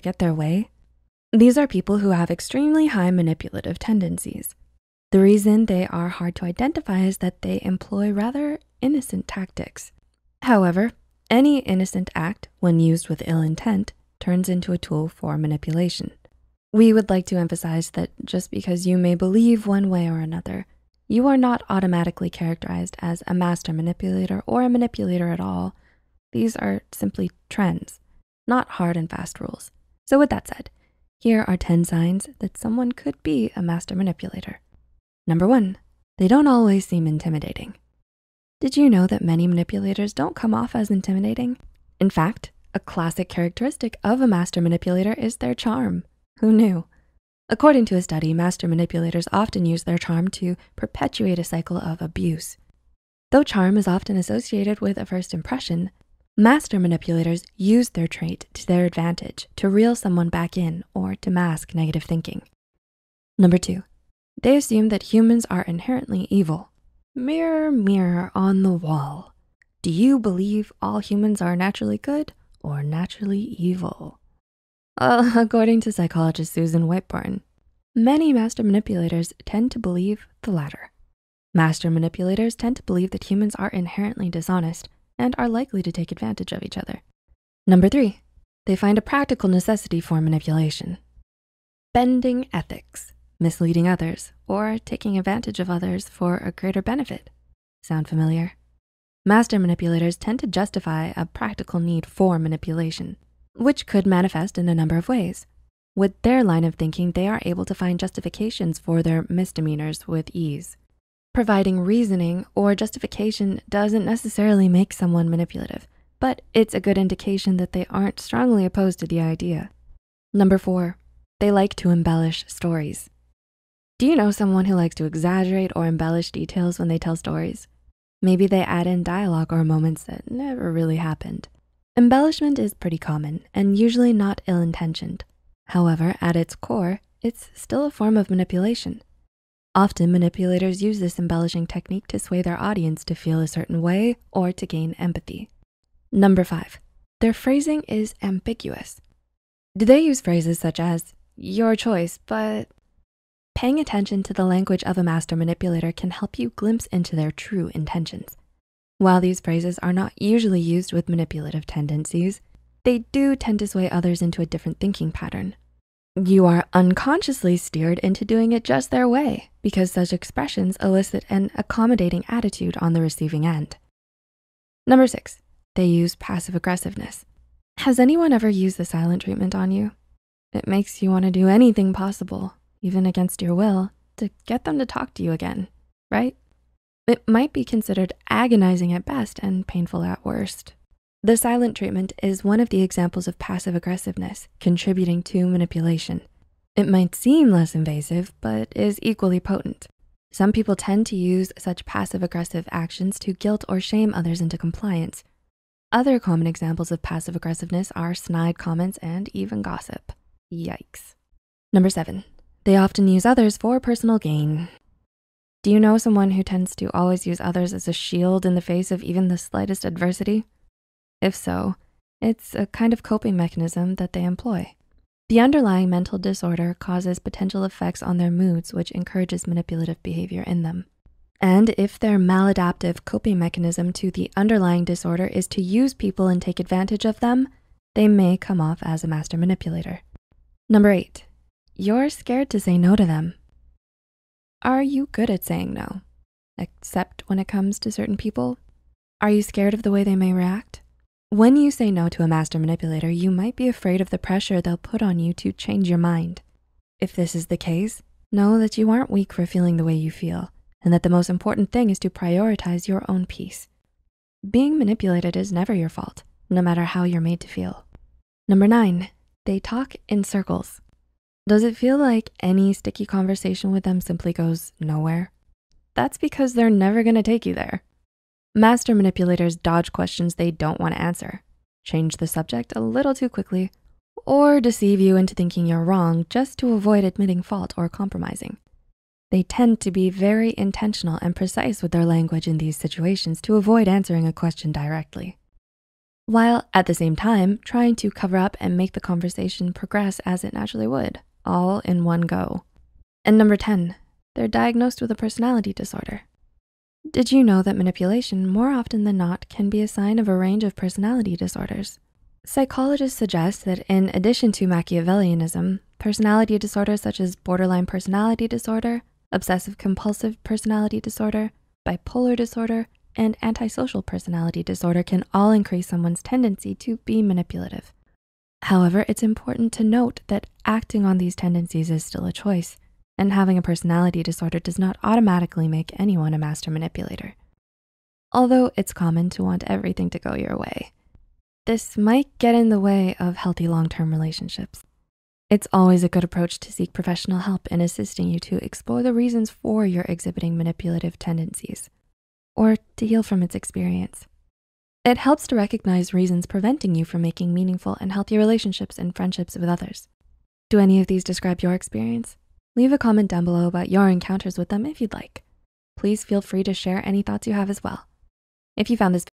to get their way? These are people who have extremely high manipulative tendencies. The reason they are hard to identify is that they employ rather innocent tactics. However, any innocent act, when used with ill intent, turns into a tool for manipulation. We would like to emphasize that just because you may believe one way or another, you are not automatically characterized as a master manipulator or a manipulator at all. These are simply trends, not hard and fast rules. So with that said, here are 10 signs that someone could be a master manipulator. Number 1, they don't always seem intimidating. Did you know that many manipulators don't come off as intimidating? In fact, a classic characteristic of a master manipulator is their charm. Who knew? According to a study, master manipulators often use their charm to perpetuate a cycle of abuse. Though charm is often associated with a first impression, master manipulators use their trait to their advantage to reel someone back in or to mask negative thinking. Number 2, they assume that humans are inherently evil. Mirror, mirror on the wall. Do you believe all humans are naturally good or naturally evil? According to psychologist Susan Whitburn, many master manipulators tend to believe the latter. Master manipulators tend to believe that humans are inherently dishonest and are likely to take advantage of each other. Number 3, they find a practical necessity for manipulation. Bending ethics, misleading others, or taking advantage of others for a greater benefit. Sound familiar? Master manipulators tend to justify a practical need for manipulation, which could manifest in a number of ways. With their line of thinking, they are able to find justifications for their misdemeanors with ease. Providing reasoning or justification doesn't necessarily make someone manipulative, but it's a good indication that they aren't strongly opposed to the idea. Number 4, they like to embellish stories. Do you know someone who likes to exaggerate or embellish details when they tell stories? Maybe they add in dialogue or moments that never really happened. Embellishment is pretty common and usually not ill-intentioned. However, at its core, it's still a form of manipulation. Often, manipulators use this embellishing technique to sway their audience to feel a certain way or to gain empathy. Number 5, their phrasing is ambiguous. Do they use phrases such as, your choice, but... Paying attention to the language of a master manipulator can help you glimpse into their true intentions. While these phrases are not usually used with manipulative tendencies, they do tend to sway others into a different thinking pattern. You are unconsciously steered into doing it just their way because such expressions elicit an accommodating attitude on the receiving end. Number 6, they use passive aggressiveness. Has anyone ever used the silent treatment on you? It makes you want to do anything possible, even against your will, to get them to talk to you again, right? It might be considered agonizing at best and painful at worst. The silent treatment is one of the examples of passive aggressiveness contributing to manipulation. It might seem less invasive, but is equally potent. Some people tend to use such passive aggressive actions to guilt or shame others into compliance. Other common examples of passive aggressiveness are snide comments and even gossip. Yikes. Number 7, they often use others for personal gain. Do you know someone who tends to always use others as a shield in the face of even the slightest adversity? If so, it's a kind of coping mechanism that they employ. The underlying mental disorder causes potential effects on their moods, which encourages manipulative behavior in them. And if their maladaptive coping mechanism to the underlying disorder is to use people and take advantage of them, they may come off as a master manipulator. Number 8, you're scared to say no to them. Are you good at saying no, except when it comes to certain people? Are you scared of the way they may react? When you say no to a master manipulator, you might be afraid of the pressure they'll put on you to change your mind. If this is the case, know that you aren't weak for feeling the way you feel, and that the most important thing is to prioritize your own peace. Being manipulated is never your fault, no matter how you're made to feel. Number 9, they talk in circles. Does it feel like any sticky conversation with them simply goes nowhere? That's because they're never gonna take you there. Master manipulators dodge questions they don't want to answer, change the subject a little too quickly, or deceive you into thinking you're wrong just to avoid admitting fault or compromising. They tend to be very intentional and precise with their language in these situations to avoid answering a question directly. while at the same time trying to cover up and make the conversation progress as it naturally would, all in one go. And number 10, they're diagnosed with a personality disorder. Did you know that manipulation, more often than not, can be a sign of a range of personality disorders? Psychologists suggest that in addition to Machiavellianism, personality disorders such as borderline personality disorder, obsessive-compulsive personality disorder, bipolar disorder, and antisocial personality disorder can all increase someone's tendency to be manipulative. However, it's important to note that acting on these tendencies is still a choice, and having a personality disorder does not automatically make anyone a master manipulator. Although it's common to want everything to go your way, this might get in the way of healthy long-term relationships. It's always a good approach to seek professional help in assisting you to explore the reasons for your exhibiting manipulative tendencies, or to heal from its experience. It helps to recognize reasons preventing you from making meaningful and healthy relationships and friendships with others. Do any of these describe your experience? Leave a comment down below about your encounters with them if you'd like. Please feel free to share any thoughts you have as well. If you found this